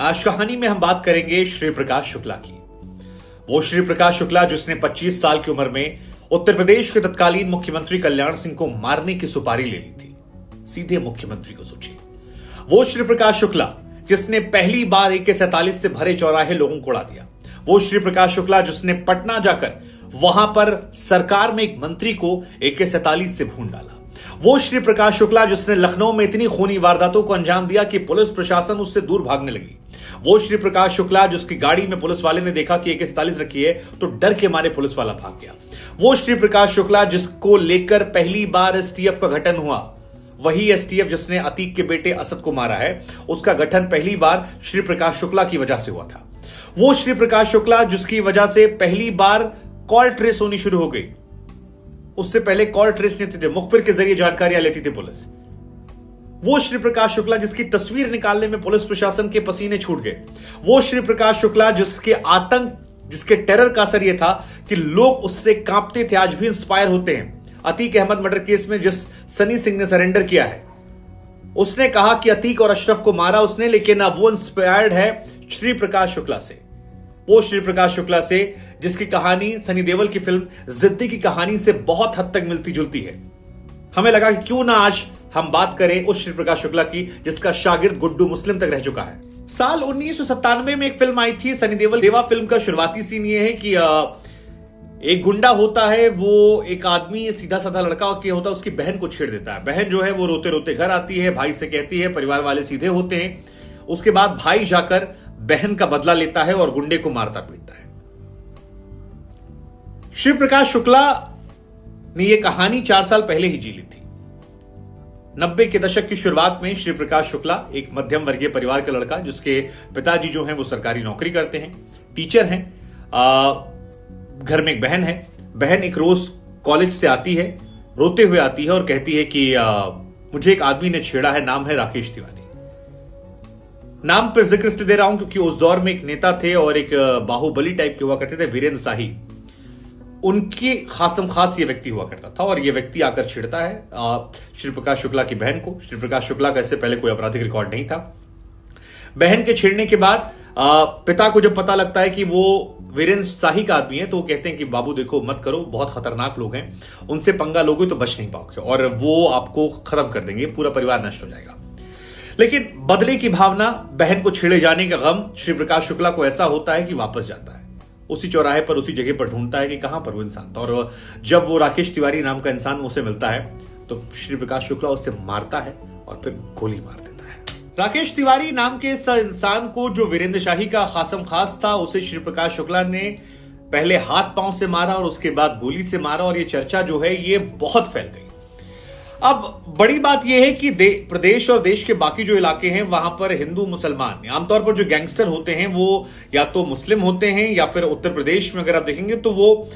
आज कहानी में हम बात करेंगे श्री प्रकाश शुक्ला की। वो श्री प्रकाश शुक्ला जिसने 25 साल की उम्र में उत्तर प्रदेश के तत्कालीन मुख्यमंत्री कल्याण सिंह को मारने की सुपारी ले ली थी। सीधे मुख्यमंत्री को सोचिए। वो श्री प्रकाश शुक्ला जिसने पहली बार AK-47 से भरे चौराहे लोगों को उड़ा दिया। वो श्री प्रकाश शुक्ला जिसने पटना जाकर वहां पर सरकार में एक मंत्री को AK-47 से भून डाला। वो श्री प्रकाश शुक्ला जिसने लखनऊ में इतनी खूनी वारदातों को अंजाम दिया कि पुलिस प्रशासन उससे दूर भागने लगी। वो श्री प्रकाश शुक्ला जिसकी गाड़ी में पुलिस वाले ने देखा कि AK-47 रखी है तो डर के मारे पुलिस वाला भाग गया। वो श्री प्रकाश शुक्ला जिसको लेकर पहली बार STF का गठन हुआ। वही STF जिसने अतीक के बेटे असद को मारा है, उसका गठन पहली बार श्री प्रकाश शुक्ला की वजह से हुआ था। वो श्री प्रकाश शुक्ला जिसकी वजह से पहली बार कॉल ट्रेस होनी शुरू हो गई। उससे पहले कॉल ट्रेस नहीं थे, मुखबिर के जरिए जानकारियां लेती थी पुलिस। वो श्री प्रकाश शुक्ला जिसकी तस्वीर निकालने में पुलिस प्रशासन के पसीने छूट गए। वो श्री प्रकाश शुक्ला जिसके आतंक, जिसके टेरर का असर यह था कि लोग उससे कांपते थे, आज भी इंस्पायर होते हैं। अतीक अहमद मर्डर केस में जिस सनी सिंह ने सरेंडर किया है, उसने कहा कि अतीक और अशरफ को मारा उसने, लेकिन अब वो इंस्पायर्ड है श्री प्रकाश शुक्ला से। वो श्री प्रकाश शुक्ला से जिसकी कहानी सनी देओल की फिल्म जिद्दी की कहानी से बहुत हद तक मिलती जुलती है। हमें लगा कि क्यों ना आज हम बात करें उस श्री प्रकाश शुक्ला की जिसका शागिर्द गुड्डू मुस्लिम तक रह चुका है। साल 1997 में एक फिल्म आई थी सनी देओल। देवा फिल्म का शुरुआती सीन ये है कि एक गुंडा होता है, वो एक आदमी सीधा साधा लड़का के होता है, उसकी बहन को छेड़ देता है। बहन जो है वो रोते रोते घर आती है, भाई से कहती है, परिवार वाले सीधे होते हैं। उसके बाद भाई जाकर बहन का बदला लेता है और गुंडे को मारता पीटता है। श्री प्रकाश शुक्ला ने यह कहानी 4 साल पहले ही जी ली थी। 90 के दशक की शुरुआत में श्री प्रकाश शुक्ला एक मध्यम वर्गीय परिवार का लड़का, जिसके पिताजी जो हैं वो सरकारी नौकरी करते हैं, टीचर हैं। घर में एक बहन है। बहन एक रोज कॉलेज से आती है, रोते हुए आती है और कहती है कि मुझे एक आदमी ने छेड़ा है, नाम है राकेश तिवारी। नाम पर जिक्र इसलिए दे रहा हूं क्योंकि उस दौर में एक नेता थे और एक बाहुबली टाइप के हुआ करते थे, वीरेंद्र शाही। उनकी खासम खास ये व्यक्ति हुआ करता था और ये व्यक्ति आकर छेड़ता है श्री प्रकाश शुक्ला की बहन को। श्री प्रकाश शुक्ला का इससे पहले कोई आपराधिक रिकॉर्ड नहीं था। बहन के छेड़ने के बाद पिता को जब पता लगता है कि वो वीरेंद्र शाही का आदमी है तो वो कहते हैं कि बाबू देखो मत करो, बहुत खतरनाक लोग हैं, उनसे पंगा लोगे तो बच नहीं पाओगे और वो आपको खत्म कर देंगे, पूरा परिवार नष्ट हो जाएगा। लेकिन बदले की भावना, बहन को छेड़े जाने का गम श्री प्रकाश शुक्ला को ऐसा होता है कि वापस जाता है। उसी चौराहे पर, उसी जगह पर ढूंढता है कि कहां पर वो इंसान था और जब वो राकेश तिवारी नाम का इंसान उसे मिलता है तो श्री प्रकाश शुक्ला उसे मारता है और फिर गोली मार देता है। राकेश तिवारी नाम के इस इंसान को, जो वीरेंद्र शाही का खासम खास था, उसे श्री प्रकाश शुक्ला ने पहले हाथ पांव से मारा और उसके बाद गोली से मारा और ये चर्चा जो है ये बहुत फैल गई। अब बड़ी बात यह है कि प्रदेश और देश के बाकी जो इलाके हैं वहां पर हिंदू मुसलमान, आमतौर पर जो गैंगस्टर होते हैं वो या तो मुस्लिम होते हैं या फिर उत्तर प्रदेश में अगर आप देखेंगे तो वो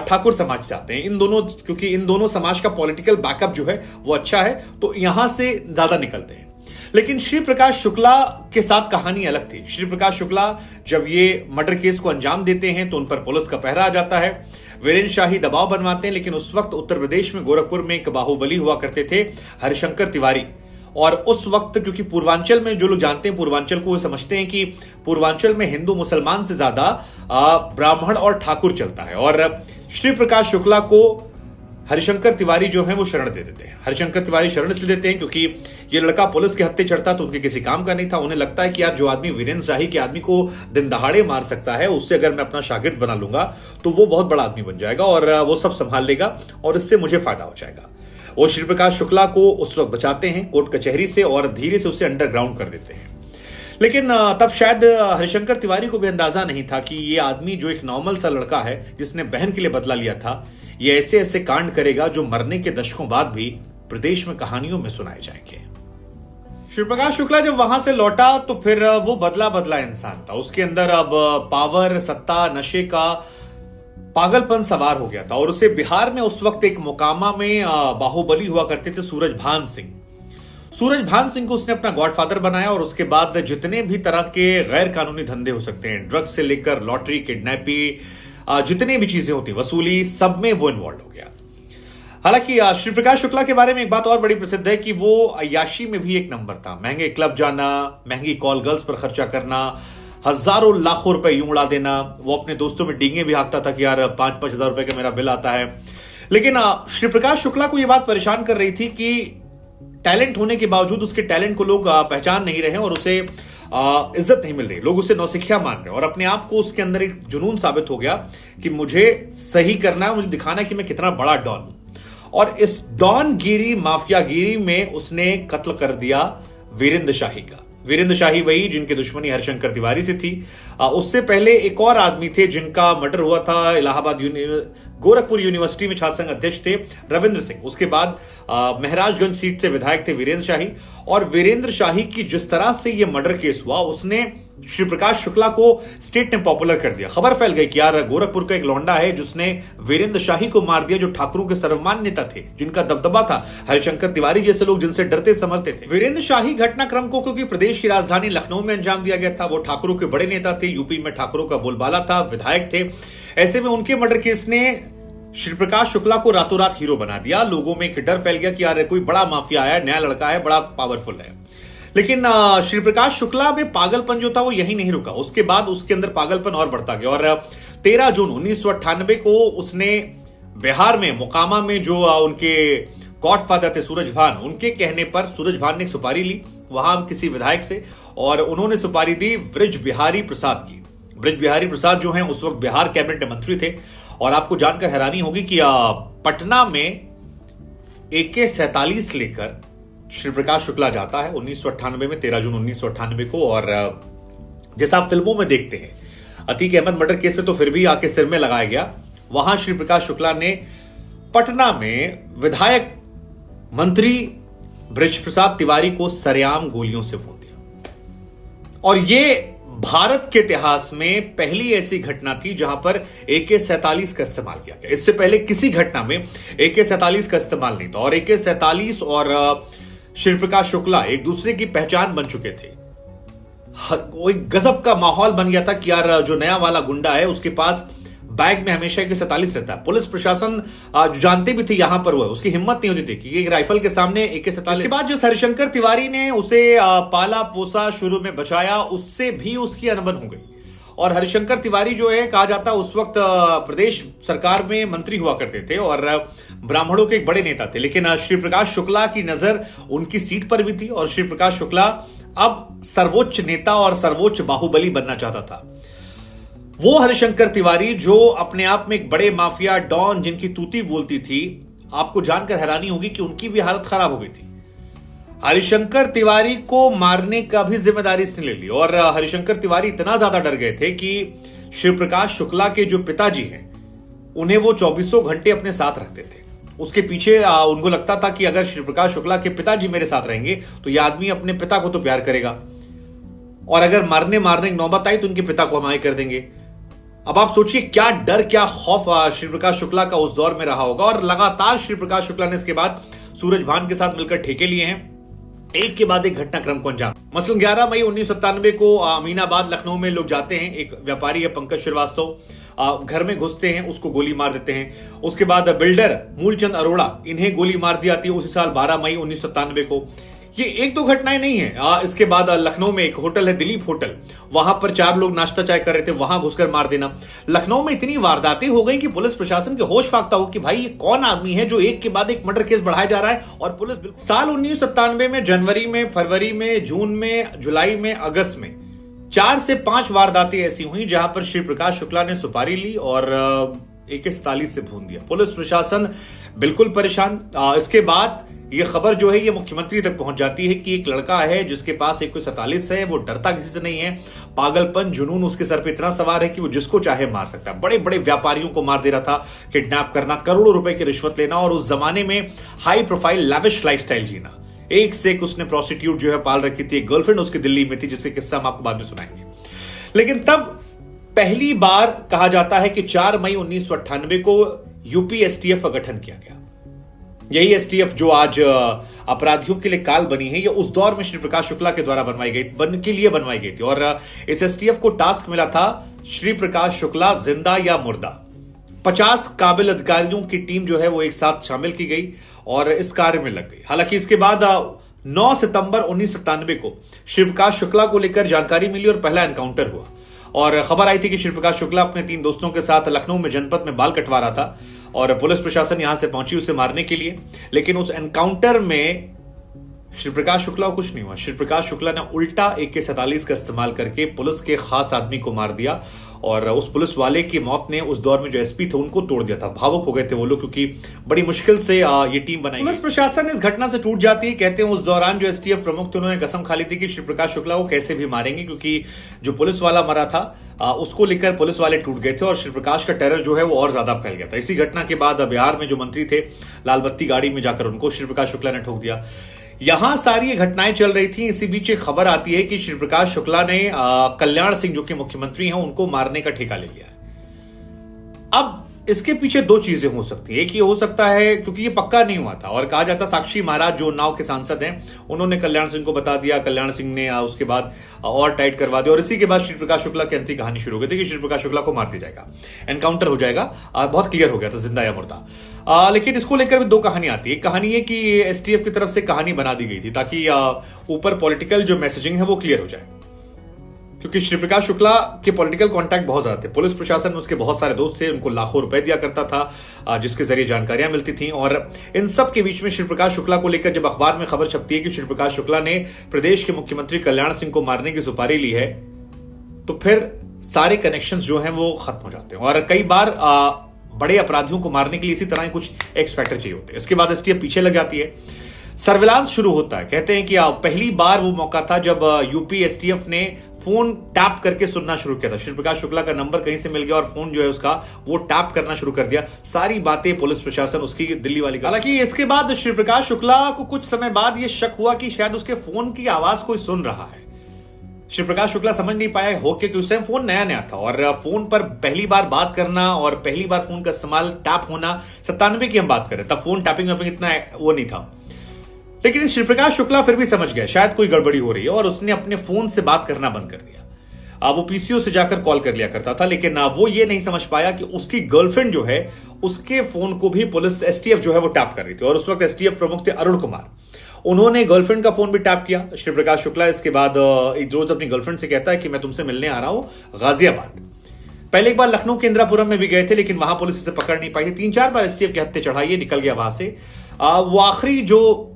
ठाकुर समाज से आते हैं। इन दोनों, क्योंकि इन दोनों समाज का पॉलिटिकल बैकअप जो है वो अच्छा है तो यहां से ज्यादा निकलते हैं। लेकिन श्री प्रकाश शुक्ला के साथ कहानी अलग थी। श्री प्रकाश शुक्ला जब ये मर्डर केस को अंजाम देते हैं तो उन पर पुलिस का पहरा आ जाता है। वीरेंद्र शाही दबाव बनवाते हैं, लेकिन उस वक्त उत्तर प्रदेश में गोरखपुर में एक बाहुबली हुआ करते थे, हरिशंकर तिवारी। और उस वक्त क्योंकि पूर्वांचल में, जो लोग जानते हैं पूर्वांचल को, वो समझते हैं कि पूर्वांचल में हिंदू मुसलमान से ज्यादा ब्राह्मण और ठाकुर चलता है और श्री प्रकाश शुक्ला को हरिशंकर तिवारी जो है वो शरण दे देते हैं। हरिशंकर तिवारी शरण इसलिए देते हैं क्योंकि ये लड़का पुलिस के हत्थे चढ़ता तो उनके किसी काम का नहीं था। उन्हें लगता है कि यार जो आदमी वीरेंद्र शाही के आदमी को दिन दहाड़े मार सकता है, उससे अगर मैं अपना शागिर्द बना लूंगा तो वो बहुत बड़ा आदमी बन जाएगा और वो सब संभाल लेगा और इससे मुझे फायदा हो जाएगा। वो श्री प्रकाश शुक्ला को उस वक्त बचाते हैं कोर्ट कचहरी से और धीरे से उसे अंडरग्राउंड कर देते हैं। लेकिन तब शायद हरिशंकर तिवारी को भी अंदाजा नहीं था कि ये आदमी जो एक नॉर्मल सा लड़का है जिसने बहन के लिए बदला लिया था, ये ऐसे ऐसे कांड करेगा जो मरने के दशकों बाद भी प्रदेश में कहानियों में सुनाए जाएंगे। श्री प्रकाश शुक्ला जब वहां से लौटा तो फिर वो बदला इंसान था। उसके अंदर अब पावर, सत्ता, नशे का पागलपन सवार हो गया था और उसे बिहार में उस वक्त एक मोकामा में बाहुबली हुआ करते थे सूरजभान सिंह। सूरजभान सिंह को उसने अपना गॉडफादर बनाया और उसके बाद जितने भी तरह के गैर कानूनी धंधे हो सकते हैं, ड्रग्स से लेकर लॉटरी, किडनैपिंग, जितनी भी चीजें होती, वसूली, सब में वो इन्वॉल्व हो गया। हालांकि श्री प्रकाश शुक्ला के बारे में एक बात और बड़ी प्रसिद्ध है कि वो अय्याशी में भी एक नंबर था। महंगे क्लब जाना, महंगी कॉल गर्ल्स पर खर्चा करना, हजारों लाखों रुपए यूं उड़ा देना। वो अपने दोस्तों में डींगे भी हाँकता था कि यार 5-5 हजार रुपए का मेरा बिल आता है। लेकिन श्री प्रकाश शुक्ला को यह बात परेशान कर रही थी कि टैलेंट होने के बावजूद उसके टैलेंट को लोग पहचान नहीं रहे और उसे इज्जत नहीं मिल रही। लोग उसे नौसिखिया मान रहे और अपने आप को उसके अंदर एक जुनून साबित हो गया कि मुझे सही करना है, मुझे दिखाना है कि मैं कितना बड़ा डॉन हूं। और इस डॉन गिरी, माफियागिरी में उसने कत्ल कर दिया वीरेंद्र शाही का। वीरेंद्र शाही वही जिनकी दुश्मनी हरिशंकर तिवारी से थी। उससे पहले एक और आदमी थे जिनका मर्डर हुआ था इलाहाबाद गोरखपुर यूनिवर्सिटी में, छात्र संघ अध्यक्ष थे रविंद्र सिंह। उसके बाद महराजगंज सीट से विधायक थे वीरेंद्र शाही। और वीरेंद्र शाही की जिस तरह से यह मर्डर केस हुआ, उसने श्री प्रकाश शुक्ला को स्टेट में पॉपुलर कर दिया। खबर फैल गई कि यार गोरखपुर का एक लौंडा है जिसने वीरेंद्र शाही को मार दिया, जो ठाकुरों के सर्वमान्य नेता थे, जिनका दबदबा था, हरिशंकर तिवारी जैसे लोग जिनसे डरते समझते थे। वीरेंद्र शाही घटनाक्रम को क्योंकि प्रदेश की राजधानी लखनऊ में अंजाम दिया गया था, वो ठाकुरों के बड़े नेता थे, यूपी में ठाकुरों का बोलबाला था, विधायक थे। ऐसे में उनके मर्डर केस ने श्री प्रकाश शुक्ला को रातों रात हीरो बना दिया। लोगों में एक डर फैल गया कि यार कोई बड़ा माफिया आया, नया लड़का है, बड़ा पावरफुल है। लेकिन श्री प्रकाश शुक्ला में पागलपन जो था वो यही नहीं रुका। उसके बाद उसके अंदर पागलपन और बढ़ता गया और 13 जून 1998 को उसने बिहार में मोकामा में जो उनके गॉडफादर थे सूरज भान, उनके कहने पर सूरज भान ने एक सुपारी ली वहां किसी विधायक से और उन्होंने सुपारी दी ब्रिज बिहारी प्रसाद की। ब्रिज बिहारी प्रसाद जो हैं उस वक्त बिहार कैबिनेट मंत्री थे। और आपको जानकर हैरानी होगी कि पटना में AK-47 लेकर श्री प्रकाश शुक्ला जाता है 1998 में, 13 जून 1998 को। और जैसा आप फिल्मों में देखते हैं, अतीक अहमद मर्डर केस में तो फिर भी आके सिर में लगाया गया, वहां श्री प्रकाश शुक्ला ने पटना में विधायक मंत्री ब्रिज प्रसाद तिवारी को सरेआम गोलियों से भून दिया। और यह भारत के इतिहास में पहली ऐसी घटना थी जहां पर AK-47 का इस्तेमाल किया गया। इससे पहले किसी घटना में AK-47 का इस्तेमाल नहीं था। और AK-47 और श्री प्रकाश शुक्ला एक दूसरे की पहचान बन चुके थे। वो एक गजब का माहौल बन गया था कि यार जो नया वाला गुंडा है उसके पास बैग में हमेशा AK-47 रहता है। पुलिस प्रशासन जो जानते भी थे यहां पर हुआ, उसकी हिम्मत नहीं होती थी कि एक राइफल के सामने AK-47। इसके बाद जो हरिशंकर तिवारी ने उसे पाला पोसा, शुरू में बचाया, उससे भी उसकी अनबन हो गई। और हरिशंकर तिवारी जो है कहा जाता है उस वक्त प्रदेश सरकार में मंत्री हुआ करते थे और ब्राह्मणों के एक बड़े नेता थे। लेकिन श्री प्रकाश शुक्ला की नजर उनकी सीट पर भी थी और श्री प्रकाश शुक्ला अब सर्वोच्च नेता और सर्वोच्च बाहुबली बनना चाहता था। वो हरिशंकर तिवारी जो अपने आप में एक बड़े माफिया डॉन जिनकी तूती बोलती थी, आपको जानकर हैरानी होगी कि उनकी भी हालत खराब हो गई थी। हरिशंकर तिवारी को मारने का भी जिम्मेदारी इसने ले ली। और हरिशंकर तिवारी इतना ज्यादा डर गए थे कि श्री प्रकाश शुक्ला के जो पिताजी हैं उन्हें वो 24 घंटे अपने साथ रखते थे। उसके पीछे उनको लगता था कि अगर श्री प्रकाश शुक्ला के पिताजी मेरे साथ रहेंगे तो यह आदमी अपने पिता को तो प्यार करेगा और अगर मारने की नौबत आई तो उनके पिता को हमारे कर देंगे। अब आप सोचिए क्या डर, क्या खौफ श्री प्रकाश शुक्ला का उस दौर में रहा होगा। और लगातार श्री प्रकाश शुक्ला ने इसके बाद सूरज भान के साथ मिलकर ठेके लिए हैं, एक के बाद एक घटनाक्रम को अंजाम। मसलन 11 मई 1997 को अमीनाबाद लखनऊ में लोग जाते हैं, एक व्यापारी है पंकज श्रीवास्तव, घर में घुसते हैं, उसको गोली मार देते हैं। उसके बाद बिल्डर मूलचंद अरोड़ा, इन्हें गोली मार दी जाती है उसी साल 12 मई 1997 को। ये एक दो घटनाएं नहीं है। इसके बाद लखनऊ में एक होटल है दिलीप होटल, वहां पर 4 लोग नाश्ता चाय कर रहे थे, वहां घुसकर मार देना। लखनऊ में इतनी वारदातें हो गई कि पुलिस प्रशासन के होश फाख्ता हो कि भाई ये कौन आदमी है जो एक के बाद एक मर्डर केस बढ़ाया जा रहा है। और पुलिस साल 1997 में जनवरी में, फरवरी में, जून में, जुलाई में, अगस्त में 4 से 5 वारदातें ऐसी हुई जहां पर श्री प्रकाश शुक्ला ने सुपारी ली और AK-47 से भून दिया। पुलिस प्रशासन बिल्कुल परेशान। इसके बाद ये खबर जो है ये मुख्यमंत्री तक पहुंच जाती है कि एक लड़का है जिसके पास AK-47 है, वो डरता किसी से नहीं है, पागलपन जुनून उसके सर पे इतना सवार है कि वो जिसको चाहे मार सकता है। बड़े बड़े व्यापारियों को मार दे रहा था, किडनैप करना, करोड़ों रुपए की रिश्वत लेना और उस जमाने में हाई प्रोफाइल लैविश लाइफस्टाइल जीना। एक से एक उसने प्रोस्टिट्यूट जो है पाल रखी थी, एक गर्लफ्रेंड उसकी दिल्ली में थी जिसके किस्सा हम आपको बाद में सुनाएंगे। लेकिन तब पहली बार कहा जाता है कि 4 मई 1998 को यूपी STF का गठन किया गया। यही STF जो आज अपराधियों के लिए काल बनी है, ये उस दौर में श्री प्रकाश शुक्ला के द्वारा बनवाई गई थी। और इस STF को टास्क मिला था श्री प्रकाश शुक्ला जिंदा या मुर्दा। 50 काबिल अधिकारियों की टीम जो है वो एक साथ शामिल की गई और इस कार्य में लग गई। हालांकि इसके बाद 9 सितंबर 1997 को श्री प्रकाश शुक्ला को लेकर जानकारी मिली और पहला एनकाउंटर हुआ। और खबर आई थी कि श्री प्रकाश शुक्ला अपने 3 दोस्तों के साथ लखनऊ में जनपद में बाल कटवा रहा था और पुलिस प्रशासन यहां से पहुंची उसे मारने के लिए। लेकिन उस एनकाउंटर में श्री प्रकाश शुक्ला को कुछ नहीं हुआ। श्री प्रकाश शुक्ला ने उल्टा AK-47 का इस्तेमाल करके पुलिस के खास आदमी को मार दिया और उस पुलिस वाले की मौत ने उस दौर में जो SP थे उनको तोड़ दिया था। भावुक हो गए थे वो लोग, क्योंकि बड़ी मुश्किल से ये टीम बनाई। पुलिस प्रशासन इस घटना से टूट जाती है। कहते हैं उस दौरान जो STF प्रमुख थे उन्होंने कसम खा ली थी कि श्री प्रकाश शुक्ला को कैसे भी मारेंगे, क्योंकि जो पुलिस वाला मरा था उसको लेकर पुलिस वाले टूट गए थे और श्री प्रकाश का टेरर जो है वो और ज्यादा फैल गया था। इसी घटना के बाद बिहार में जो मंत्री थे लाल बत्ती गाड़ी में जाकर उनको श्री प्रकाश शुक्ला ने ठोक दिया। यहां सारी ये घटनाएं चल रही थी। इसी बीच एक खबर आती है कि श्री प्रकाश शुक्ला ने कल्याण सिंह जो कि मुख्यमंत्री हैं उनको मारने का ठेका ले लिया है। अब इसके पीछे 2 चीजें हो सकती है। एक ये हो सकता है क्योंकि ये पक्का नहीं हुआ था और कहा जाता साक्षी महाराज जो उन्नाव के सांसद हैं उन्होंने कल्याण सिंह को बता दिया, कल्याण सिंह ने उसके बाद और टाइट करवा दिया और इसी के बाद श्री प्रकाश शुक्ला की अंतिम कहानी शुरू हो गई थी कि श्री प्रकाश शुक्ला को मार दिया जाएगा, एनकाउंटर हो जाएगा। बहुत क्लियर हो गया था जिंदा या मुर्दा। लेकिन इसको लेकर भी 2 कहानी आती है। एक कहानी है कि STF की तरफ से कहानी बना दी गई थी ताकि ऊपर पॉलिटिकल जो मैसेजिंग है वो क्लियर हो जाए, क्योंकि श्री प्रकाश शुक्ला के पॉलिटिकल कांटेक्ट बहुत ज्यादा थे। पुलिस प्रशासन में उसके बहुत सारे दोस्त थे, उनको लाखों रुपए दिया करता था जिसके जरिए जानकारियां मिलती थी। और इन सब के बीच में श्री प्रकाश शुक्ला को लेकर जब अखबार में खबर छपती है कि श्री प्रकाश शुक्ला ने प्रदेश के मुख्यमंत्री कल्याण सिंह को मारने की सुपारी ली है, तो फिर सारे कनेक्शंस जो हैं वो खत्म हो जाते हैं। और कई बार बड़े अपराधियों को मारने के लिए इसी तरह कुछ एक्स फैक्टर चाहिए होते हैं। इसके बाद STF पीछे लग जाती है, सर्विलांस शुरू होता है। कहते हैं कि पहली बार वो मौका था जब यूपी STF ने फोन टैप करके सुनना शुरू किया था। श्री प्रकाश शुक्ला का नंबर कहीं से मिल गया और फोन जो है उसका वो टैप करना शुरू कर दिया। सारी बातें पुलिस प्रशासन उसकी दिल्ली वाली। हालांकि इसके बाद श्री प्रकाश शुक्ला को कुछ समय बाद यह शक हुआ कि शायद उसके फोन की आवाज कोई सुन रहा है। श्री प्रकाश शुक्ला समझ नहीं पाया हो क्योंकि उस टाइम फोन नया नया था और फोन पर पहली बार बात करना और पहली बार फोन का इस्तेमाल टैप होना 97 की हम बात करें, तब फोन टैपिंग इतना वो नहीं था। लेकिन श्री प्रकाश शुक्ला फिर भी समझ गया शायद कोई गड़बड़ी हो रही है और उसने अपने फोन से बात करना बंद कर दिया। वो PCO से जाकर कॉल कर लिया करता था, लेकिन वो ये नहीं समझ पाया कि उसकी गर्लफ्रेंड जो है उसके फोन को भी पुलिस STF जो है वो टैप कर रही थी। और उस वक्त STF प्रमुख थे अरुण कुमार, उन्होंने गर्लफ्रेंड का फोन भी टैप किया। श्री प्रकाश शुक्ला इसके बाद एक रोज अपनी गर्लफ्रेंड से कहता है कि मैं तुमसे मिलने आ रहा हूं गाजियाबाद। पहले एक बार लखनऊ के इंदिरापुरम में भी गए थे, लेकिन वहां पुलिस इसे पकड़ नहीं पाई। 3-4 बार STF के हत्थे चढ़ाई, निकल गया वहां से। वो आखिरी जो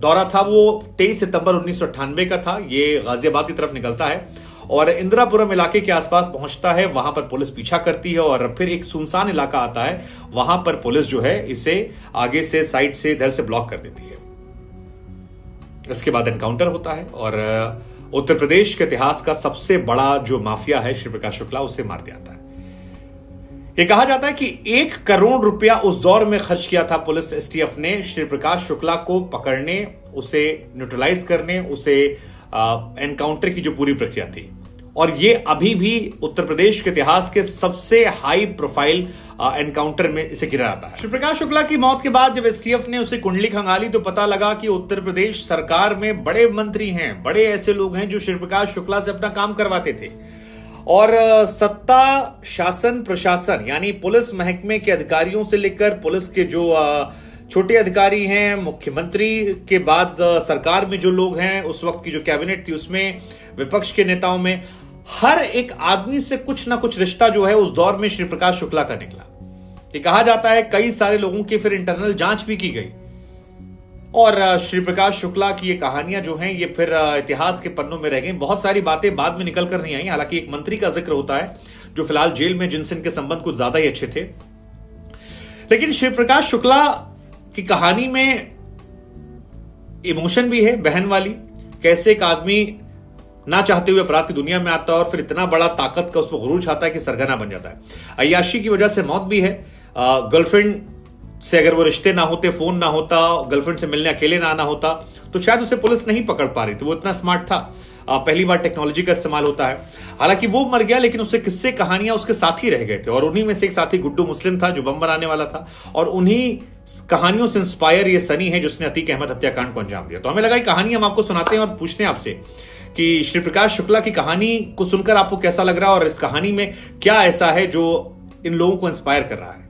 दौरा था वो 23 सितंबर 1998 का था। ये गाजियाबाद की तरफ निकलता है और इंदिरापुरम इलाके के आसपास पहुंचता है। वहां पर पुलिस पीछा करती है और फिर एक सुनसान इलाका आता है, वहां पर पुलिस जो है इसे आगे से साइड से इधर से ब्लॉक कर देती है। इसके बाद एनकाउंटर होता है और उत्तर प्रदेश के इतिहास का सबसे बड़ा जो माफिया है श्री प्रकाश शुक्ला, उसे मार दिया जाता है। यह कहा जाता है कि 1 करोड़ रुपया उस दौर में खर्च किया था पुलिस STF ने श्री प्रकाश शुक्ला को पकड़ने, उसे न्यूट्रलाइज करने, उसे एनकाउंटर की जो पूरी प्रक्रिया थी। और ये अभी भी उत्तर प्रदेश के इतिहास के सबसे हाई प्रोफाइल एनकाउंटर में इसे गिना जाता है। श्री प्रकाश शुक्ला की मौत के बाद जब STF ने उसे कुंडली खंगाली तो पता लगा कि उत्तर प्रदेश सरकार में बड़े मंत्री हैं, बड़े ऐसे लोग हैं जो श्री प्रकाश शुक्ला से अपना काम करवाते थे। और सत्ता, शासन, प्रशासन यानी पुलिस महकमे के अधिकारियों से लेकर पुलिस के जो छोटे अधिकारी हैं, मुख्यमंत्री के बाद सरकार में जो लोग हैं, उस वक्त की जो कैबिनेट थी उसमें, विपक्ष के नेताओं में, हर एक आदमी से कुछ ना कुछ रिश्ता जो है उस दौर में श्री प्रकाश शुक्ला का निकला। ये कहा जाता है कई सारे लोगों की फिर इंटरनल जांच भी की गई और श्री प्रकाश शुक्ला की ये कहानियां जो हैं ये फिर इतिहास के पन्नों में रह गई। बहुत सारी बातें बाद में निकल कर नहीं आई। हालांकि एक मंत्री का जिक्र होता है जो फिलहाल जेल में, जिनसे इनके संबंध कुछ ज्यादा ही अच्छे थे। लेकिन श्री प्रकाश शुक्ला की कहानी में इमोशन भी है, बहन वाली। कैसे एक आदमी ना चाहते हुए अपराध की दुनिया में आता है और फिर इतना बड़ा ताकत का उस पर गुरूर छाता है कि सरगना बन जाता है। अय्याशी की वजह से मौत भी है। गर्लफ्रेंड से अगर वो रिश्ते ना होते, फोन ना होता, गर्लफ्रेंड से मिलने अकेले ना आना होता, तो शायद उसे पुलिस नहीं पकड़ पा रही थी। वो इतना स्मार्ट था। पहली बार टेक्नोलॉजी का इस्तेमाल होता है। हालांकि वो मर गया, लेकिन उससे किस्से कहानियां उसके साथी रह गए थे और उन्हीं में से एक साथी गुड्डू मुस्लिम था जो बम बनाने वाला था और उन्हीं कहानियों से इंस्पायर ये सनी है जिसने अतीक अहमद हत्याकांड को अंजाम दिया। तो हमें लगा कहानी हम आपको सुनाते हैं और पूछते हैं आपसे कि श्री प्रकाश शुक्ला की कहानी को सुनकर आपको कैसा लग रहा है और इस कहानी में क्या ऐसा है जो इन लोगों को इंस्पायर कर रहा है।